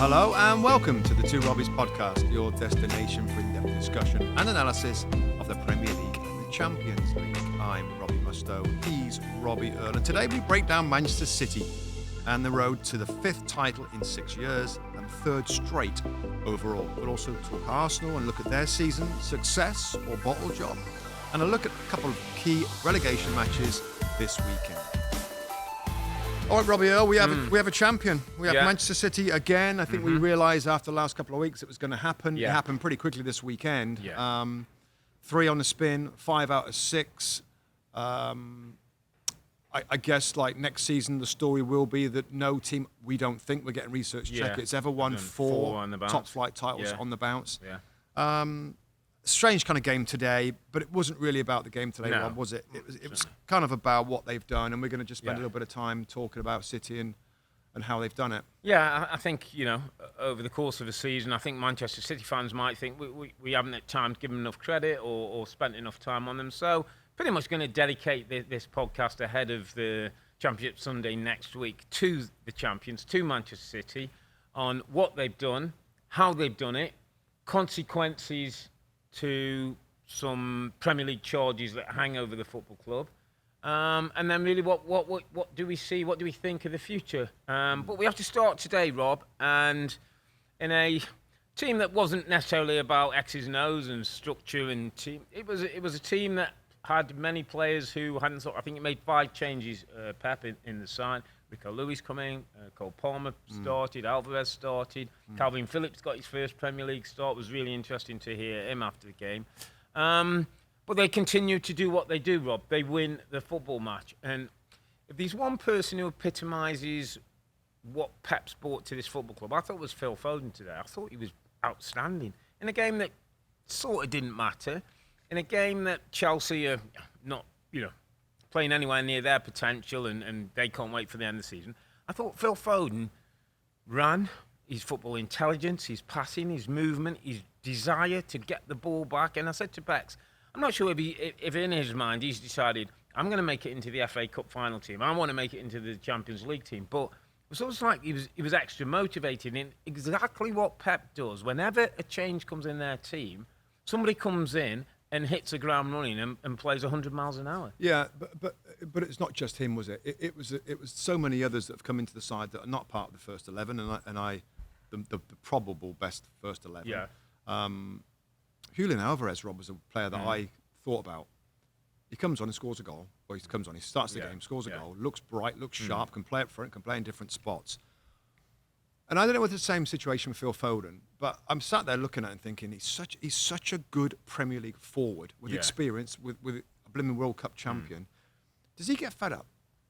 Hello and welcome to the Robbies Podcast, your destination for in-depth discussion and analysis of the Premier League and the Champions League. I'm Robbie Mustoe, he's Robbie Earle, and today we break down Manchester City and the road to the 5th title in 6 years and 3rd straight overall. We'll also talk Arsenal and look at their season, success or bottle job, and a look at a couple of key relegation matches this weekend. All right, Robbie Earle, we have a champion. We have Manchester City again. I think we realised after the last couple of weeks it was going to happen. It happened pretty quickly this weekend. 3 on the spin, 5 out of 6. I guess like next season the story will be that no team, we don't think, we're getting research check, it's ever won 4 on the bounce. top flight titles on the bounce. Strange kind of game today, but it wasn't really about the game today, Rob, was it? It was kind of about what they've done, and we're going to just spend a little bit of time talking about City and how they've done it. Yeah, I think, over the course of a season, I think Manchester City fans might think we haven't at times given enough credit or spent enough time on them. So pretty much going to dedicate this podcast ahead of the Championship Sunday next week to the champions, to Manchester City, on what they've done, how they've done it, consequences to some Premier League charges that hang over the football club, and then really what do we see, what do we think of the future? But we have to start today, Rob, and in a team that wasn't necessarily about X's and O's and structure and team. It was a team that had many players who hadn't thought. I think it made 5 changes, Pep, in the side. Rico Lewis coming, Cole Palmer started, Alvarez started, Calvin Phillips got his first Premier League start. It was really interesting to hear him after the game. But they continue to do what they do, Rob. They win the football match. And if there's one person who epitomises what Pep's brought to this football club, I thought it was Phil Foden today. I thought he was outstanding. In a game that sort of didn't matter, in a game that Chelsea are not, playing anywhere near their potential and they can't wait for the end of the season. I thought Phil Foden ran, his football intelligence, his passing, his movement, his desire to get the ball back. And I said to Bex, I'm not sure if in his mind he's decided, I'm going to make it into the FA Cup final team. I want to make it into the Champions League team. But it was almost like he was extra motivated in exactly what Pep does. Whenever a change comes in their team, somebody comes in and hits the ground running and plays 100 miles an hour. Yeah, but it's not just him, was it? It was so many others that have come into the side that are not part of the first 11, the probable best first 11. Yeah. Julian Alvarez, Rob, was a player that I thought about. He comes on and scores a goal. Or he starts the game, scores a goal, looks bright, looks sharp, can play up front, can play in different spots. And I don't know whether it's the same situation with Phil Foden, but I'm sat there looking at him thinking he's such a good Premier League forward with experience, with a blooming World Cup champion. Does he get fed up?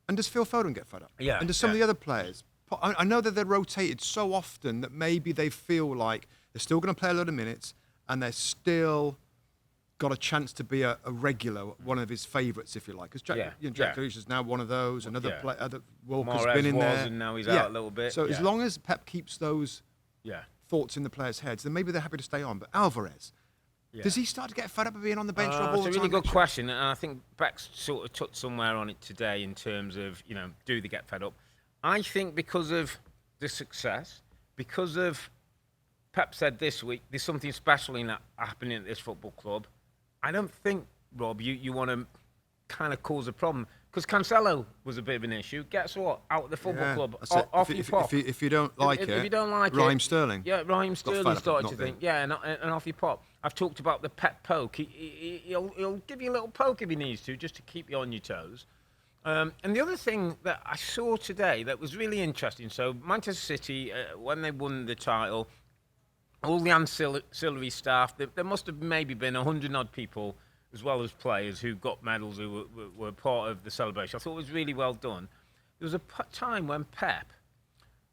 And does Phil Foden get fed up? Yeah. And does some of the other players? I know that they're rotated so often that maybe they feel like they're still going to play a lot of minutes and they're still got a chance to be a regular, one of his favourites, if you like. Because Jack Grealish is now one of those. Another player, Walker's been in there. And now he's out a little bit. So as long as Pep keeps those thoughts in the players' heads, then maybe they're happy to stay on. But Alvarez, does he start to get fed up of being on the bench all the time? It's a really good question, and I think Beck's sort of touched somewhere on it today in terms of, do they get fed up? I think because of the success, because of Pep said this week, there's something special in that happening at this football club. I don't think, Rob, you want to kind of cause a problem. Because Cancelo was a bit of an issue. Guess what? Out at the football club. Off you pop. If you don't like it, if you don't like Raheem Sterling. Yeah, Raheem Sterling started to think, and off you pop. I've talked about the Pep poke. He'll give you a little poke if he needs to, just to keep you on your toes. And the other thing that I saw today that was really interesting, so Manchester City, when they won the title, all the ancillary staff, there must have maybe been 100-odd people, as well as players, who got medals, who were part of the celebration. I thought it was really well done. There was a time when Pep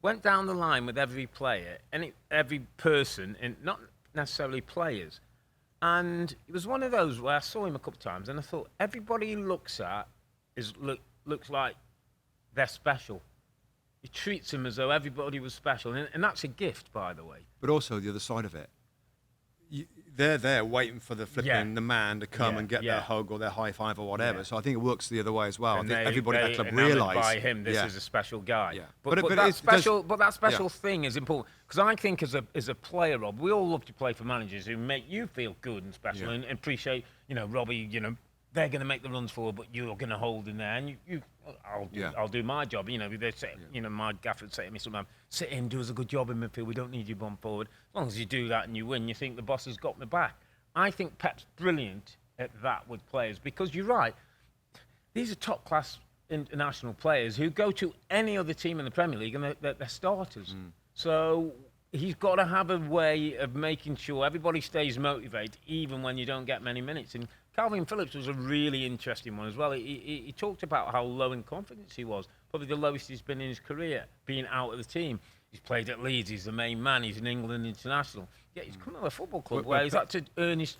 went down the line with every player, and every person, and not necessarily players. And it was one of those where I saw him a couple of times, and I thought, everybody he looks at looks like they're special. He treats them as though everybody was special. And that's a gift, by the way. But also the other side of it, they're there waiting for the flipping the man to come and get their hug or their high five or whatever. Yeah. So I think it works the other way as well. And I think everybody at that club realised by him, this is a special guy. Yeah. But that special thing is important because I think as a player, Rob, we all love to play for managers who make you feel good and special and appreciate. Robbie, they're going to make the runs forward, but you're going to hold in there, and I'll do my job. They say, my gaffer would say to me sometimes, sit in, do us a good job in midfield. We don't need you bomb forward. As long as you do that and you win, you think the boss has got my back. I think Pep's brilliant at that with players because you're right. These are top-class international players who go to any other team in the Premier League and they're starters. So he's got to have a way of making sure everybody stays motivated, even when you don't get many minutes. And Calvin Phillips was a really interesting one as well. He talked about how low in confidence he was, probably the lowest he's been in his career, being out of the team. He's played at Leeds, he's the main man, he's an England international. Yet he's come to a football club where he's had to earn his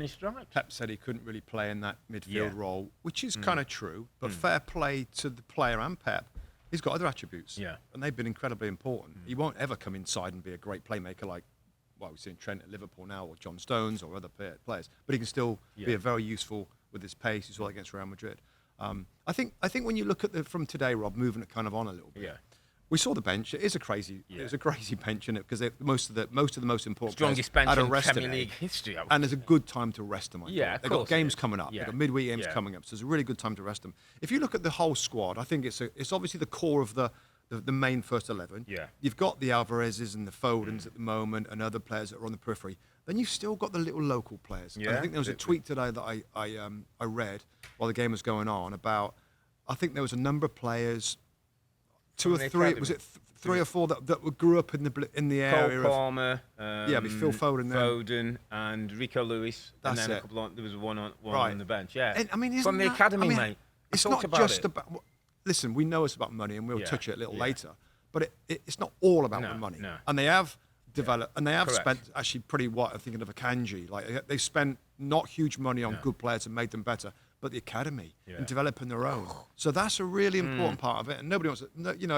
stripes. Pep said he couldn't really play in that midfield role, which is kind of true, but fair play to the player and Pep. He's got other attributes, and they've been incredibly important. He won't ever come inside and be a great playmaker like we've seen Trent at Liverpool now, or John Stones, or other players. But he can still be a very useful with his pace. He's all against Real Madrid. I think when you look at from today, Rob, moving it kind of on a little bit. We saw the bench. It is a crazy. It was a crazy bench, isn't it? Because most of the most important strongest bench in Premier League history. And there's a good time to rest them. They've got games coming up. Yeah. They've got midweek games coming up, so it's a really good time to rest them. If you look at the whole squad, I think it's obviously the core of the main first 11. Yeah. You've got the Alvarez's and the Fodens at the moment, and other players that are on the periphery. Then you've still got the little local players. Yeah. And I think there was a tweet today that I read while the game was going on about. I think there was a number of players. 2 or 3, was it 3 or 4 that grew up in the area? Cole Palmer, Phil Foden, Foden and Rico Lewis, That's and then it. there was one on the bench. Yeah, and, I mean, from the academy, mate. It's not just about. Listen, we know it's about money, and we'll touch it a little later. But it's not all about the money. No. And they have developed, and they have spent actually pretty. I'm thinking of Akanji. Like they've spent not huge money on good players and made them better. But the academy and developing their own. So that's a really important part of it. And nobody wants to,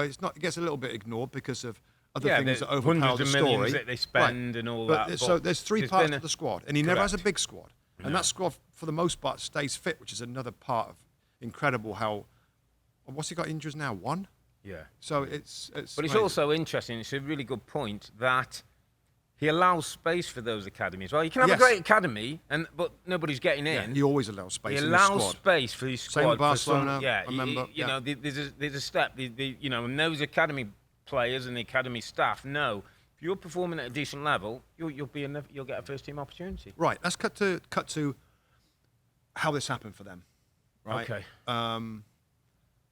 it's not. It gets a little bit ignored because of other things that overpower the story. Millions that they spend and all that. So there's 3 parts of the squad, and he never has a big squad. And that squad, for the most part, stays fit, which is another part of incredible how. What's he got injuries now? 1. Yeah. So it's. But it's also interesting. It's a really good point that. He allows space for those academies. Well, you can have a great academy, but nobody's getting in. Yeah, he always allows space. He in his allows space for his squad. Same with Barcelona. I remember. There's a step. And those academy players and the academy staff know if you're performing at a decent level, you'll get a first team opportunity. Right. Let's cut to how this happened for them. Right. Okay.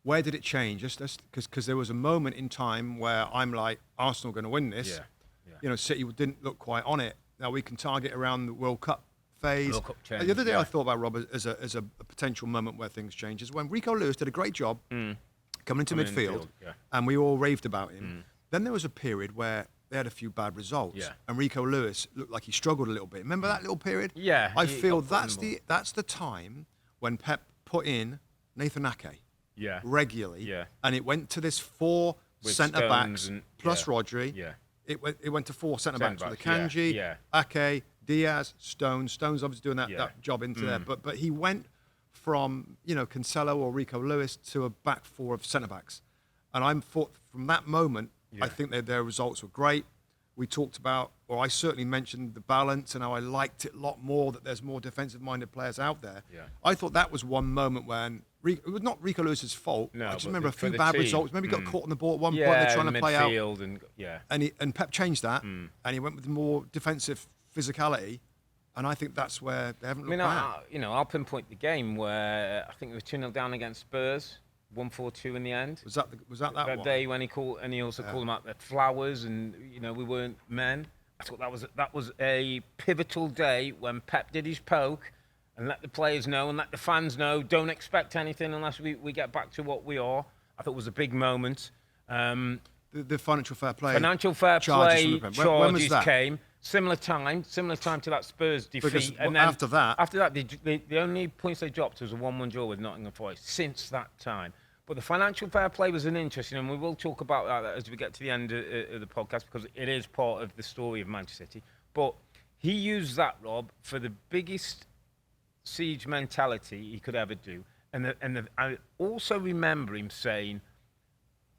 Where did it change? Just because there was a moment in time where I'm like, Arsenal going to win this. Yeah. City didn't look quite on it. Now we can target around the World Cup phase. World Cup change, the other day I thought about Rob as a potential moment where things change is when Rico Lewis did a great job coming into midfield, and we all raved about him. Then there was a period where they had a few bad results, and Rico Lewis looked like he struggled a little bit. Remember that little period? Yeah. I feel that's the time when Pep put in Nathan Ake regularly, and it went to this 4 centre backs plus Rodri. Yeah. It went to 4 centre backs with Akanji, Ake, Diaz, Stones. Stones obviously doing that job into there, but he went from Cancelo or Rico Lewis to a back 4 of centre backs, and I'm thought from that moment I think their results were great. We talked about, or I certainly mentioned the balance and how I liked it a lot more that there's more defensive-minded players out there. Yeah. I thought that was one moment when it was not Rico Lewis's fault. No, I just remember a few bad results. Maybe he got caught on the ball at one point. They're trying to play out. And Pep changed that, and he went with more defensive physicality. And I think that's where they haven't looked back. I'll pinpoint the game where I think we were 2-0 down against Spurs. 1-4-2 in the end. Was that one? Day when he also called them out the flowers, and we weren't men. I thought that was a pivotal day when Pep did his poke and let the players know and let the fans know. Don't expect anything unless we get back to what we are. I thought it was a big moment. The financial fair play. Financial fair play charges came. Similar time to that Spurs defeat. Because and then after that, the only points they dropped was a 1-1 draw with Nottingham Forest since that time. But the financial fair play was an interesting, and we will talk about that as we get to the end of the podcast because it is part of the story of Manchester City. But he used that, Rob, for the biggest siege mentality he could ever do. I also remember him saying,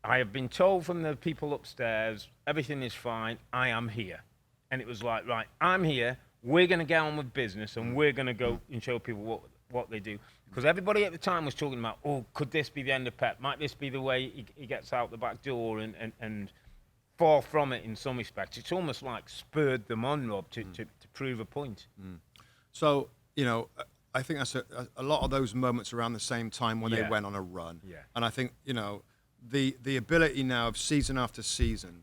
I have been told from the people upstairs, everything is fine, I am here. And it was like, right, I'm here, we're going to get on with business, and we're going to go and show people what they do. Because everybody at the time was talking about, oh, could this be the end of Pep? Might this be the way he gets out the back door and far from it in some respects? It's almost like spurred them on, Rob, to prove a point. So, I think that's a lot of those moments around the same time when they went on a run. Yeah. And I think, the ability now of season after season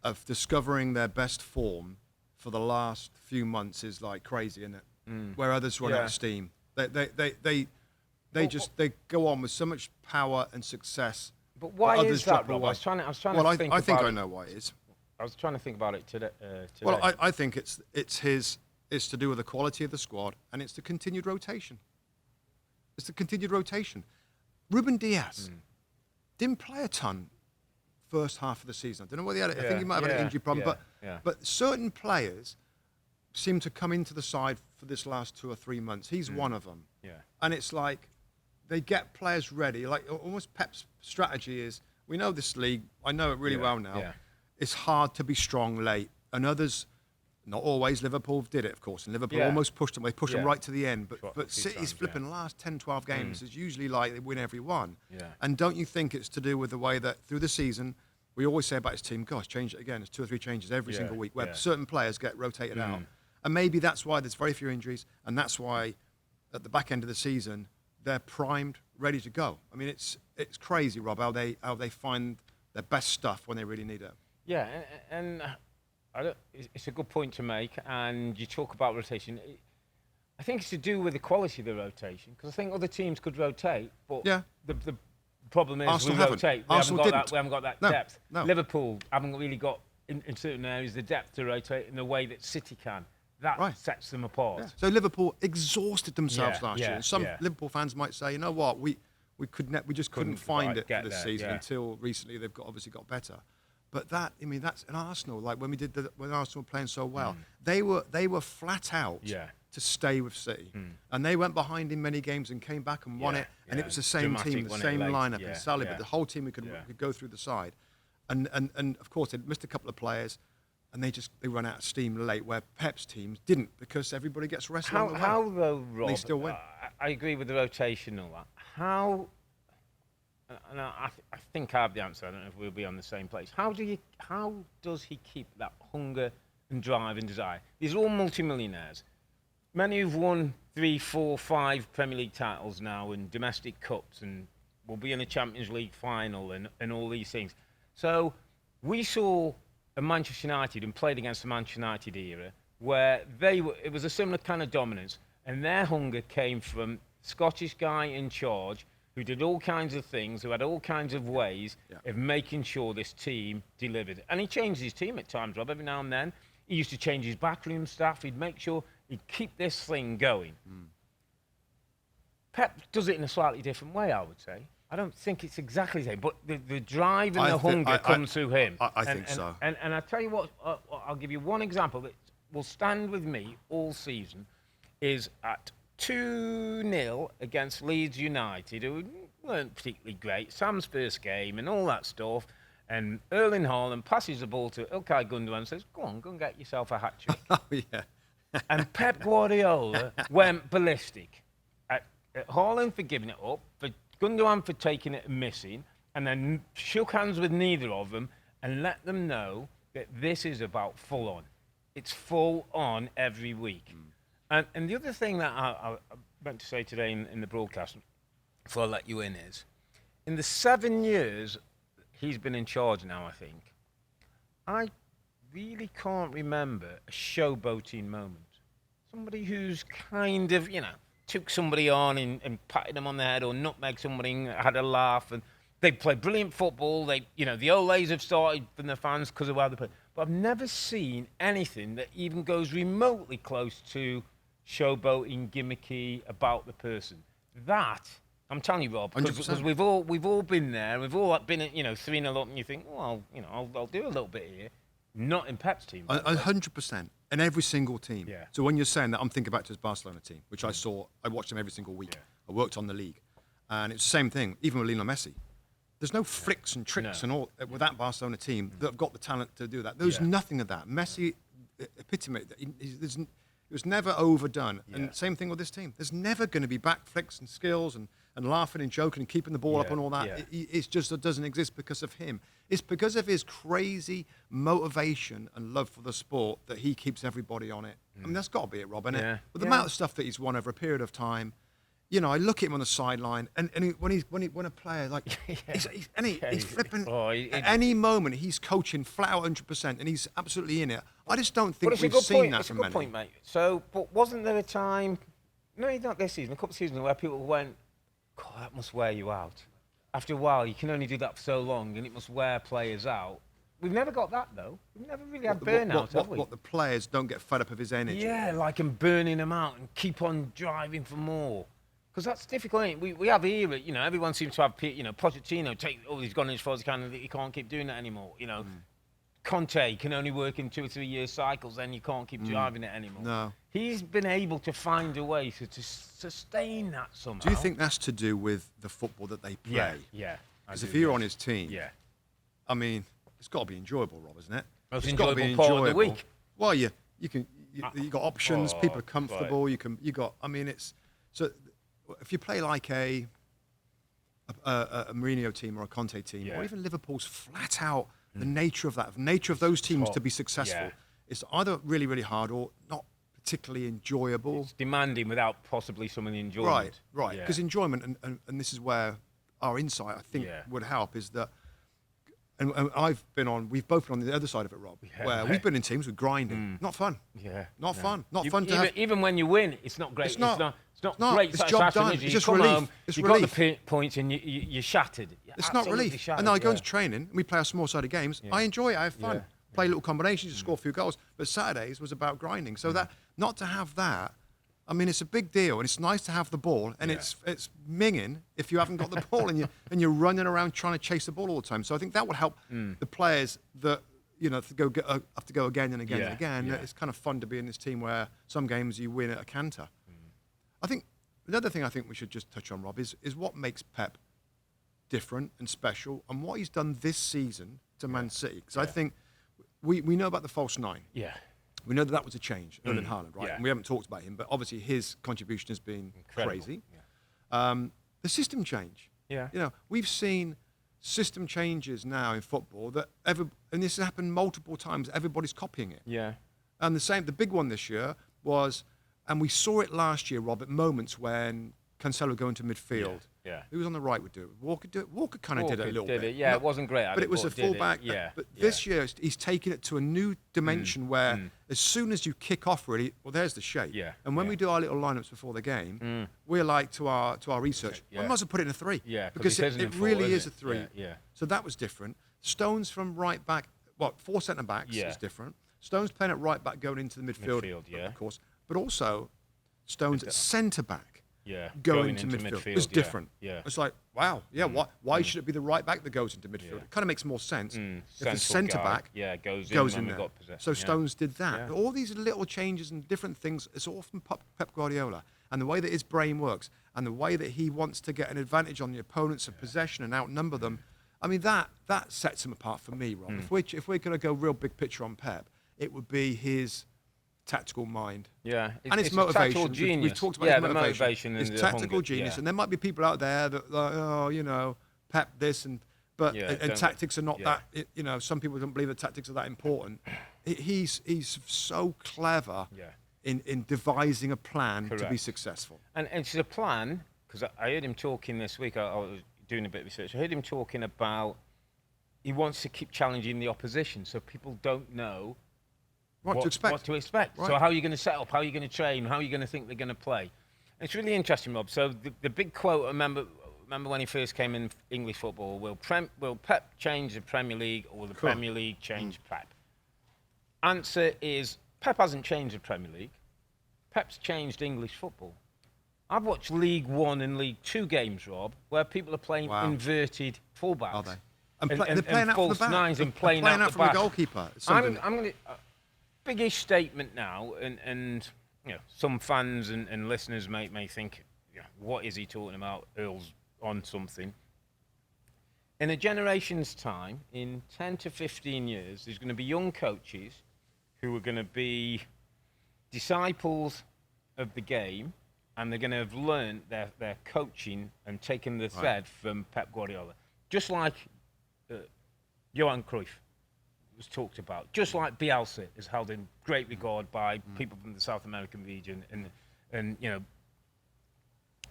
of discovering their best form for the last few months is like crazy, isn't it? Where others run out of steam. They go on with so much power and success. But why is that, Rob? I was trying to think about it. I think I know why it is. I was trying to think about it today. Well, I think it's to do with the quality of the squad, and it's the continued rotation. It's the continued rotation. Ruben Diaz didn't play a ton first half of the season. I don't know whether he had it. I think he might have had an injury problem. But certain players seem to come into the side for this last 2 or 3 months. He's one of them. Yeah. And it's like they get players ready. Like almost Pep's strategy is, we know this league, I know it really well now. Yeah. It's hard to be strong late. And others, not always, Liverpool did it, of course. And Liverpool almost pushed them. They pushed them right to the end. But City's flipping the last 10, 12 games is usually like they win every one. Yeah. And don't you think it's to do with the way that through the season, we always say about his team, gosh, change it again. There's 2 or 3 changes every single week where certain players get rotated out. And maybe that's why there's very few injuries. And that's why at the back end of the season, they're primed, ready to go. I mean, it's crazy, Rob, how they find their best stuff when they really need it. Yeah, and it's a good point to make. And you talk about rotation. I think it's to do with the quality of the rotation, because I think other teams could rotate, but the problem is Arsenal we rotate. We haven't got that depth. No. Liverpool haven't really got, in certain areas, the depth to rotate in the way that City can. That sets them apart. Yeah. So Liverpool exhausted themselves last year. And some Liverpool fans might say, you know what, we just couldn't find it this season until recently. They've obviously got better. But that's an Arsenal. Like when Arsenal were playing so well, they were flat out to stay with City, and they went behind in many games and came back and won it. And it was the same team, the same lineup, and Salah, but the whole team could go through the side. And of course they missed a couple of players. And they run out of steam late, where Pep's teams didn't, because everybody gets rested on the way. How though, Rob? They still win. I agree with the rotation and all that. How? And I think I have the answer. I don't know if we'll be on the same place. How does he keep that hunger and drive and desire? These are all multimillionaires. Many have won 3, 4, 5 Premier League titles now and domestic cups, and will be in a Champions League final and all these things. So we saw Manchester United and played against the Manchester United era, where it was a similar kind of dominance, and their hunger came from Scottish guy in charge who did all kinds of things, who had all kinds of ways of making sure this team delivered. And he changed his team at times, Rob, every now and then. He used to change his backroom staff. He'd make sure he'd keep this thing going. Pep does it in a slightly different way, I would say. I don't think it's exactly the same, but the drive and the hunger comes through him. I think so. And I tell you what, I'll give you one example that will stand with me all season, is at 2-0 against Leeds United, who weren't particularly great, Sam's first game and all that stuff, and Earle in Haaland passes the ball to Ilkay Gundogan and says, go and get yourself a hat-trick. Oh, yeah. And Pep Guardiola went ballistic at Haaland for giving it up, for Gundogan for taking it and missing, and then shook hands with neither of them and let them know that this is about full on. It's full on every week. And the other thing that I meant to say today in the broadcast, before I let you in, is in the 7 years he's been in charge now, I think, I really can't remember a showboating moment. Somebody who's kind of, took somebody on and patted them on the head, or nutmegged somebody and had a laugh, and they play brilliant football. The Oles have started from the fans because of how they play. But I've never seen anything that even goes remotely close to showboating, gimmicky about the person. That, I'm telling you, Rob, because we've all been there. We've all been at 3-0 up, and you think, well, I'll do a little bit here. Not in Pep's team. 100%. in every single team. Yeah. So when you're saying that, I'm thinking back to his Barcelona team, which I watched them every single week. Yeah. I worked on the league. And it's the same thing, even with Lionel Messi. There's no flicks and tricks and all with that Barcelona team that have got the talent to do that. There's nothing of that. Messi epitomated that. It was never overdone. Yeah. And same thing with this team. There's never going to be back flicks and skills and laughing and joking and keeping the ball up and all that. Yeah. It's just it doesn't exist because of him. It's because of his crazy motivation and love for the sport that he keeps everybody on it. I mean, that's got to be it, Rob, isn't it? But the amount of stuff that he's won over a period of time, you know, I look at him on the sideline, and when a player like he's flipping at any moment, he's coaching flat out 100%, and he's absolutely in it. I just don't think we've seen that from many. It's a good point, mate. So, but wasn't there a time? No, not this season. A couple of seasons where people went, "God, that must wear you out." After a while, you can only do that for so long, and it must wear players out. We've never got that though. We've never really had burnout, have we? What the players don't get fed up of his energy. Yeah, like him burning them out and keep on driving for more. Because that's difficult, ain't it? We have here, you know, everyone seems to have, you know, Pochettino, he's gone as far as he can, he can't keep doing that anymore, you know. Conte can only work in 2 or 3 year cycles, then you can't keep driving it anymore. No. He's been able to find a way to sustain that somehow. Do you think that's to do with the football that they play? Yeah. Because if you're on his team, I mean, it's got to be enjoyable, Rob, isn't it? Most it's got to be enjoyable part enjoyable. of the week. Well, you got options, people are comfortable, right. I mean, it's, so if you play like a Mourinho team or a Conte team, or even Liverpool's flat out, the nature of those teams to be successful, it's either really, really hard or not particularly enjoyable. It's demanding without possibly some enjoyment. Right. Because enjoyment, and this is where our insight, I think, would help, is that, and we've both been on the other side of it, Rob, where we've been in teams with grinding. Not fun. Not fun. Not fun to have. Even when you win, it's not great. It's not great. It's job done. It's just relief. Home, you got the points and you're shattered. It's not relief. Shattered, and then I go into training and we play our small-sided games. I enjoy it. I have fun. Play little combinations, score a few goals. But Saturdays was about grinding. So that not to have that, I mean, it's a big deal, and it's nice to have the ball, and it's minging if you haven't got the ball and you're running around trying to chase the ball all the time. So I think that would help the players that have to go again and again and again. It's kind of fun to be in this team where some games you win at a canter. I think the other thing I think we should just touch on, Rob, is what makes Pep different and special, and what he's done this season to Man City. Because I think we know about the false nine. Yeah. We know that was a change, Earle and Haaland, right? Yeah. And we haven't talked about him, but obviously his contribution has been crazy. Yeah. The system change. Yeah. You know, we've seen system changes now in football and this has happened multiple times. Everybody's copying it. Yeah. And the big one this year was, and we saw it last year, Rob, at moments when Cancelo go into midfield. Yeah. Who was on the right would do it. Walker do it. Walker kind of did it a little bit. Yeah, it wasn't great. But it was a fullback. But this year, he's taken it to a new dimension where as soon as you kick off, really, well, there's the shape. Yeah. And when we do our little lineups before the game, we're like to our research, we might as well put it in a 3. Yeah. Because it really is a 3. Yeah. So that was different. Stones from right back, 4 centre backs is different. Stones playing at right back going into the midfield, of course. But also Stones at centre back. Yeah, going into midfield. It's different. Yeah. It's like, wow, why should it be the right back that goes into midfield? It kind of makes more sense if the centre back goes in there. So Stones did that. But all these little changes and different things, it's all from Pep Guardiola. And the way that his brain works and the way that he wants to get an advantage on the opponents of possession and outnumber them, I mean, that sets him apart for me, Rob. If we're going to go real big picture on Pep, it would be his tactical mind. Yeah. And his motivation. We've talked about his motivation. His tactical genius. And there might be people out there that like, Pep this and tactics are not that, some people don't believe that tactics are that important. He's so clever in devising a plan to be successful. And it's a plan, because I heard him talking this week, I was doing a bit of research, I heard him talking about he wants to keep challenging the opposition so people don't know what to expect. Right. So how are you going to set up? How are you going to train? How are you going to think they're going to play? And it's really interesting, Rob. So the big quote, remember when he first came in English football, will Pep change the Premier League or will the Premier League change Pep? Answer is, Pep hasn't changed the Premier League. Pep's changed English football. I've watched League One and League Two games, Rob, where people are playing inverted fullbacks. Are they? And they're playing out from the back. Nines and playing out from the goalkeeper. I'm going to... biggish statement now, and you know, some fans and listeners may think, you know, what is he talking about? Earle's on something. In a generation's time, in 10 to 15 years, there's going to be young coaches who are going to be disciples of the game, and they're going to have learned their coaching and taken the thread from Pep Guardiola. Just like Johan Cruyff was talked about, just like Bielsa is held in great regard by people from the South American region, and you know,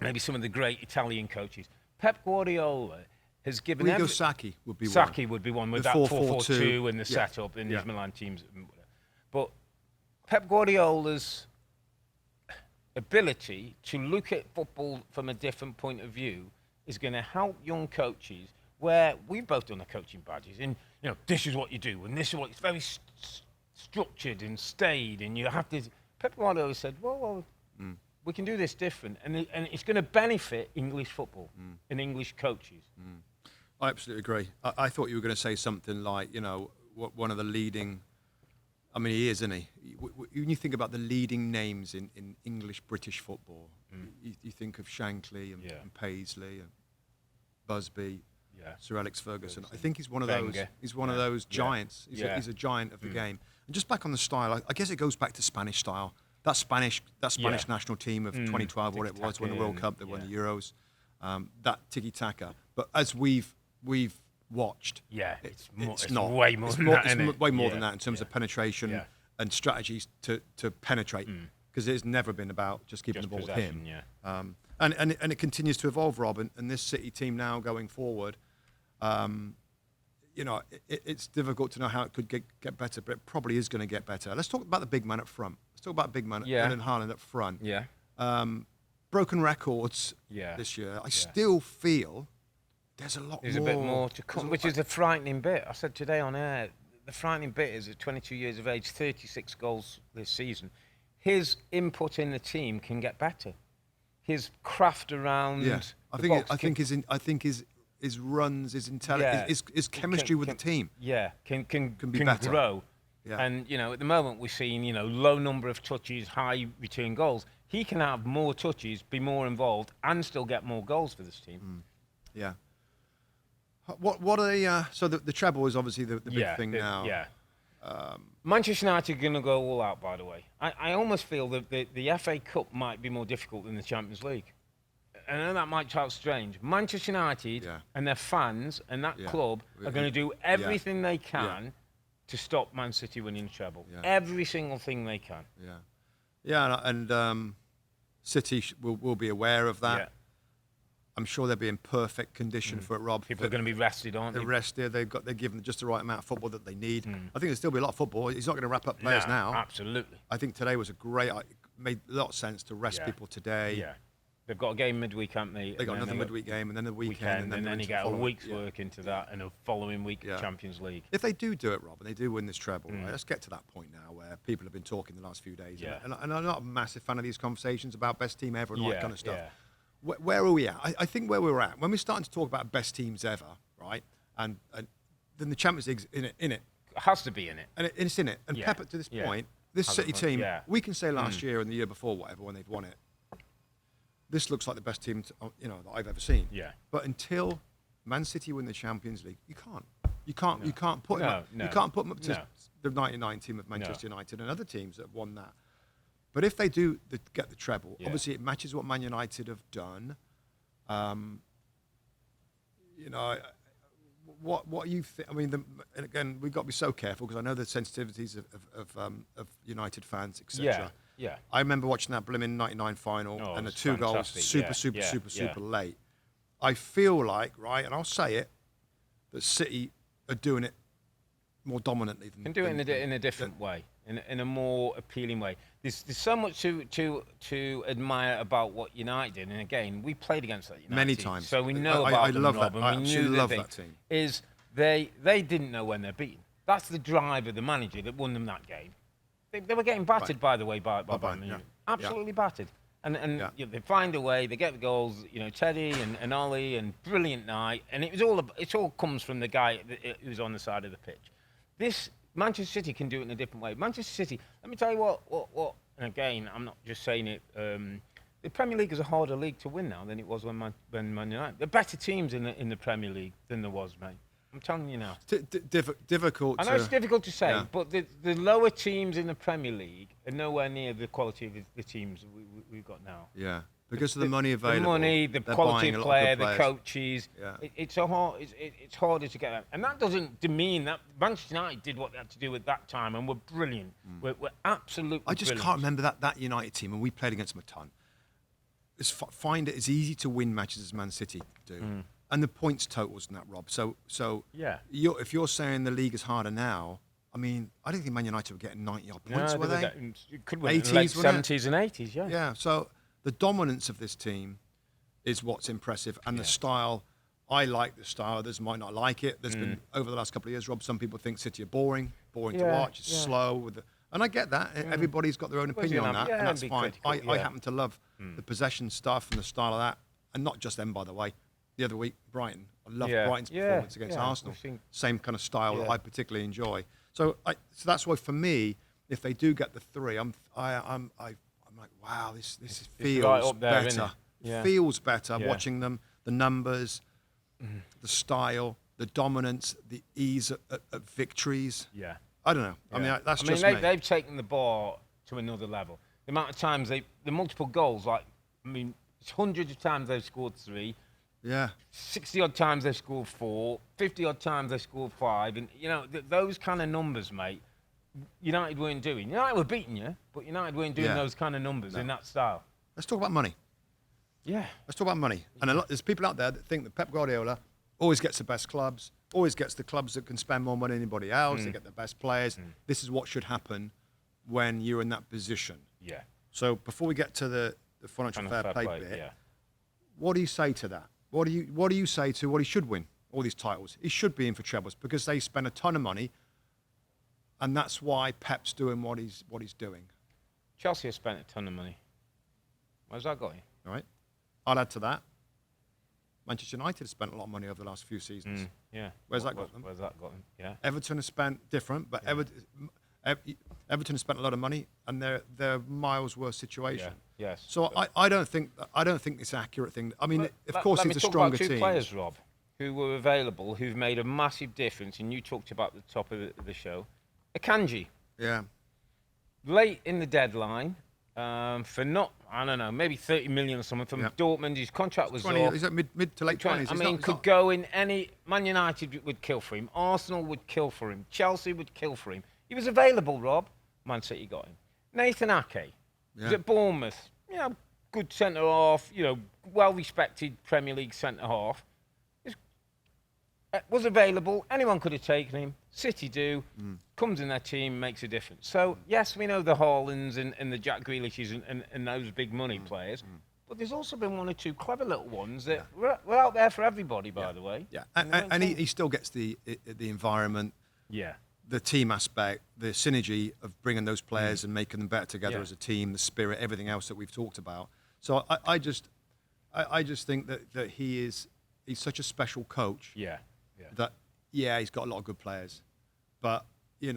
maybe some of the great Italian coaches. Pep Guardiola has given Sacchi would be Sacchi one. would be one with The that 4-4-2 4-4-2 and the setup in his Milan teams. But Pep Guardiola's ability to look at football from a different point of view is going to help young coaches, where we've both done the coaching badges, and you know, this is what you do, and this is what it's very structured and staid, and you have to. Pep Guardiola said, well, we can do this different, and it's going to benefit English football and English coaches. I absolutely agree. I thought you were going to say something like, you know, one of the leading. I mean, he is, isn't he? When you think about the leading names in English British football, you think of Shankly and Paisley and Busby, Sir Alex Ferguson. I think he's one of those. He's one of those giants. He's a giant of the game. And just back on the style, I guess it goes back to Spanish style. That Spanish national team of 2012, what it was, won the World Cup, they won the Euros. That tiki-taka. But as we've watched, it's way more than that. It's way more than that in terms of penetration and strategies to penetrate, because it's never been about just keeping the ball with him. And it continues to evolve, Rob. And this City team now going forward, you know, it's difficult to know how it could get better, but it probably is going to get better. Let's talk about the big man up front. Let's talk about big man and Haaland up front. Broken records this year. I still feel there's a lot more. There's a bit more to come, which is the frightening bit. I said today on air, the frightening bit is at 22 years of age, 36 goals this season. His input in the team can get better. His craft around I think his runs, his intelligence, his chemistry with the team. Can be better. Grow. And, you know, at the moment we're seeing, you know, low number of touches, high return goals. He can have more touches, be more involved, and still get more goals for this team. What are so the treble is obviously the big thing now. Manchester United are going to go all out, by the way. I almost feel that the FA Cup might be more difficult than the Champions League. I know that might sound strange. Manchester United and their fans and that club are going to do everything they can to stop Man City winning the treble. Every single thing they can. And City will be aware of that. I'm sure they'll be in perfect condition for it, Rob. People are going to be rested, aren't they? They're rested. They're given just the right amount of football that they need. I think there'll still be a lot of football. He's not going to wrap up players now. Absolutely. I think today was made a lot of sense to rest people today. They've got a game midweek, haven't they? They got another midweek game, and then the weekend, and then you get a week's work into that, and a following week Champions League. If they do it, Rob, and they do win this treble, right, let's get to that point now where people have been talking the last few days. And I'm not a massive fan of these conversations about best team ever and all that kind of stuff. Where are we at? I think where we're at, when we're starting to talk about best teams ever, right, and then the Champions League's in it. It has to be in it. And it's in it. And Pep, to this point, this City team, we can say last year and the year before, whatever, when they've won it, this looks like the best team that I've ever seen. But until Man City win the Champions League, you can't put them up. You can't put them up to the '99 team of Manchester United and other teams that have won that. But if they do get the treble, obviously it matches what Man United have done. You know, what you think? I mean, and again, we've got to be so careful because I know the sensitivities of United fans, etc. I remember watching that blimmin' '99 final and the two goals, super late. I feel like, right, and I'll say it, that City are doing it more dominantly than. Can do it in a different way, in a more appealing way. There's so much to admire about what United did, and again, we played against that United many team, times. so we know about them, Rob, and I we knew love that team. Is they didn't know when they're beaten. That's the drive of the manager that won them that game. They were getting battered, by the way, by Bayern Munich. Absolutely battered. And you know, they find a way, they get the goals, you know, Teddy and Ollie, and brilliant night. And it all comes from the guy who's on the side of the pitch. This Manchester City can do it in a different way. Manchester City, let me tell you what. And again, I'm not just saying it. The Premier League is a harder league to win now than it was when Man United. There are better teams in the Premier League than there was, mate. I'm telling you now. Difficult. I know it's difficult to say, but the lower teams in the Premier League are nowhere near the quality of the teams we've got now. Yeah, because of the money available. The money, the quality of player, the coaches. Yeah. It's harder to get that. And that doesn't demean that Manchester United did what they had to do at that time and were brilliant. We're absolutely I just brilliant. can't remember that United team, and we played against them a ton. Find it as easy to win matches as Man City do. And the points totals in that, Rob. So yeah. If you're saying the league is harder now, I mean, I don't think Man United were getting 90-odd points, were they? It could win in the late 70s and 80s, yeah. Yeah, so the dominance of this team is what's impressive. And the style, I like the style. Others might not like it. There's been, over the last couple of years, Rob, some people think City are boring to watch. It's slow. And I get that. Everybody's got their own opinion on that, and that's fine. I happen to love the possession stuff and the style of that. And not just them, by the way. The other week, Brighton. I love Brighton's performance against Arsenal. Same kind of style that I particularly enjoy. So that's why, for me, if they do get the 3, I'm like, wow, this feels right up there, better. Yeah. Feels better watching them. The numbers, the style, the dominance, the ease of victories. Yeah. I don't know. I mean, that's just me. me. They've taken the bar to another level. The amount of times the multiple goals, it's hundreds of times they've scored 3. Yeah. 60-odd times they scored 4, 50-odd times they scored 5. And, those kind of numbers, mate, United weren't doing. United were beating you, but United weren't doing those kind of numbers in that style. Let's talk about money. Yeah. Let's talk about money. And there's people out there that think that Pep Guardiola always gets the best clubs, always gets the clubs that can spend more money than anybody else. They get the best players. This is what should happen when you're in that position. Yeah. So before we get to the financial fair play bit, what do you say to that? What do you say to what he should win all these titles? He should be in for trebles because they spend a ton of money, and that's why Pep's doing what he's doing. Chelsea has spent a ton of money. Where's that got you? All right. I'll add to that. Manchester United has spent a lot of money over the last few seasons. Yeah. Where's that got them? Where's that got them? Yeah. Everton has spent different, but Everton has spent a lot of money, and they're miles worse situation. Yeah. Yes. So I don't think it's an accurate thing. I mean, of course, it's a stronger team. Let me talk about 2 players, Rob, who were available, who've made a massive difference, and you talked about at the top of the show. Akanji. Yeah. Late in the deadline, for maybe 30 million or something from Dortmund. His contract was 20, up. He's at mid to late 20s. Could go in any. Man United would kill for him. Arsenal would kill for him. Chelsea would kill for him. He was available, Rob. Man City got him. Nathan Ake. Was at Bournemouth. Good centre half. Well respected Premier League centre half. Was available. Anyone could have taken him. City do. Comes in their team, makes a difference. So yes, we know the Haalands and the Jack Grealishes and those big money players. But there's also been 1 or 2 clever little ones that were out there for everybody, by the way. Yeah, and he still gets the environment. Yeah. The team aspect, the synergy of bringing those players and making them better together as a team, the spirit, everything else that we've talked about. So I just think that he's such a special coach. Yeah. That he's got a lot of good players, but I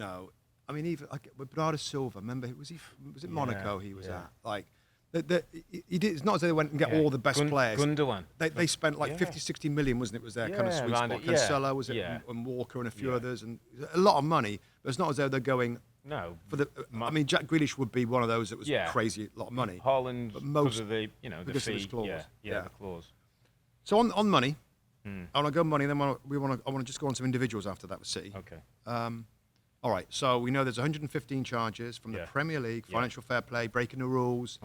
mean, even with Bernardo Silva, remember was it Monaco he was at? Like he did. It's not as though they went and get all the best players. Gundogan. They spent like 50, 60 million, wasn't it? Was their kind of sweet spot. Cancelo was it, and Walker and a few others, and a lot of money. But it's not as though they're going. No. For the, I mean, Jack Grealish would be one of those that was crazy, a lot of money. Haaland, but most of the the fee. Clause. The clause. So on money, I want to go money. Then I want to just go on some individuals after that with City. Okay. All right, so we know there's 115 charges from the Premier League, financial fair play, breaking the rules,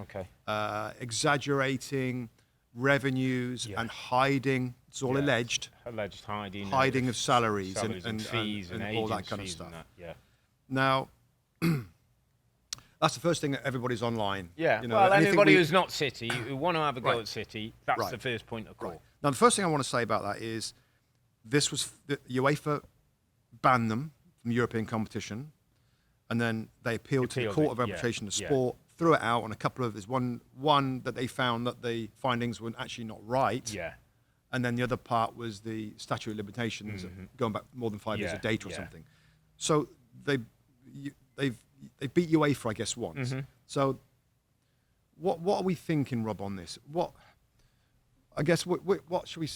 exaggerating revenues and hiding. It's all alleged. Alleged hiding. Hiding of salaries and fees and all that kind of stuff. Yeah. Now, that's the first thing that everybody's online. Yeah. Well, anybody who's not City, who want to have a go at City, that's the first point of call. Right. Now, the first thing I want to say about that is this was UEFA banned them from European competition, and then they appealed to the Court of Arbitration of Sport, threw it out on a couple of. There's one that they found that the findings were actually not right. Yeah. And then the other part was the statute of limitations going back more than 5 years of data or something. So they beat UEFA, I guess, once. Mm-hmm. So what are we thinking, Rob, on this? What should we?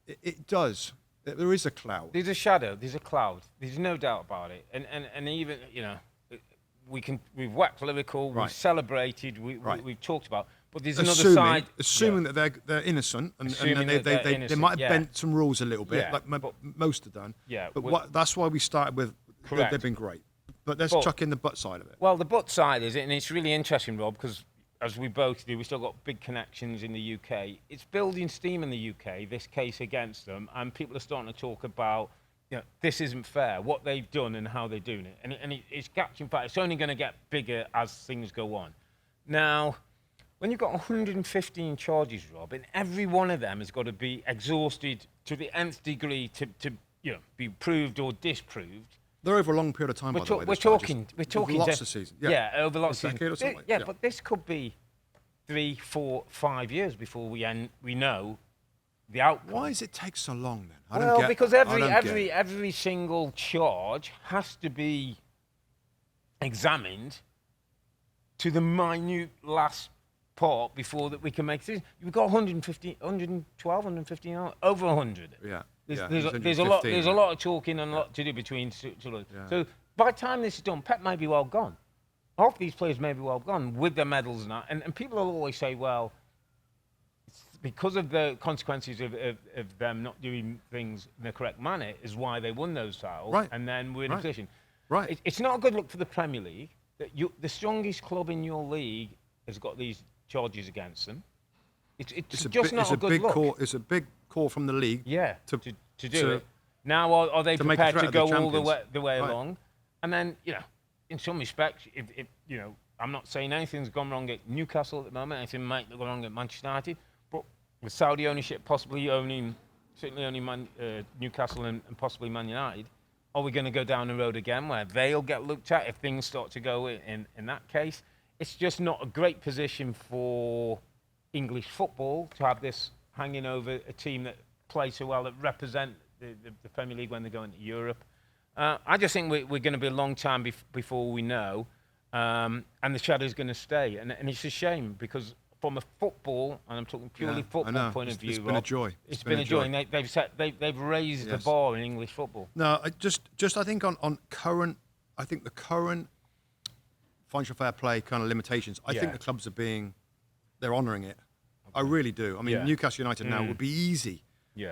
It does. There is a cloud. There's a shadow. There's a cloud. There's no doubt about it. And even we've waxed lyrical. Right. We've celebrated. We've talked about. But there's another side. Assuming that they're innocent and they might have bent some rules a little bit, like most have done. Yeah. But that's why we started with. Correct. They've been great. But let's chuck in the butt side of it. Well, the butt side is, and it's really interesting, Rob, because as we both do, we still got big connections in the UK. It's building steam in the UK, this case against them, and people are starting to talk about, this isn't fair, what they've done and how they're doing it. And it's catching fire. It's only going to get bigger as things go on. Now, when you've got 115 charges, Rob, and every one of them has got to be exhausted to the nth degree to be proved or disproved. They're over a long period of time, by the way. We're talking lots of seasons. Yeah, over lots of seasons. Yeah, but this could be 3, 4, 5 years before we know the outcome. Why does it take so long then? Because every single charge has to be examined to the minute last part before that we can make decisions. We've got 112, 115, over 100. Yeah. There's a lot of talking and a lot to do between. So by the time this is done, Pep may be well gone. Half these players may be well gone with their medals and that. And people will always say, well, it's because of the consequences of them not doing things in the correct manner is why they won those titles. Right. And then we're in a position. Right. It's not a good look for the Premier League that the strongest club in your league has got these charges against them. It's just not a good look. It's a big call from the league. Yeah, to do it. Now, are they prepared to go all the way along? And then, in some respects, if I'm not saying anything's gone wrong at Newcastle at the moment. Anything might go wrong at Manchester United, but with Saudi ownership possibly certainly owning Newcastle and possibly Man United, are we going to go down the road again where they'll get looked at if things start to go in that case? It's just not a great position for English football to have this hanging over a team that play so well, that represent the Premier League when they go into Europe. I just think we're going to be a long time before we know, and the shadow's going to stay. And it's a shame because from a football, and I'm talking purely football point of view, it's been a joy. It's been a joy. And they've raised the bar in English football. No, I think on current, I think the current financial fair play kind of limitations, I think the clubs they're honouring it. Okay. I really do. I mean, Newcastle United now would be easy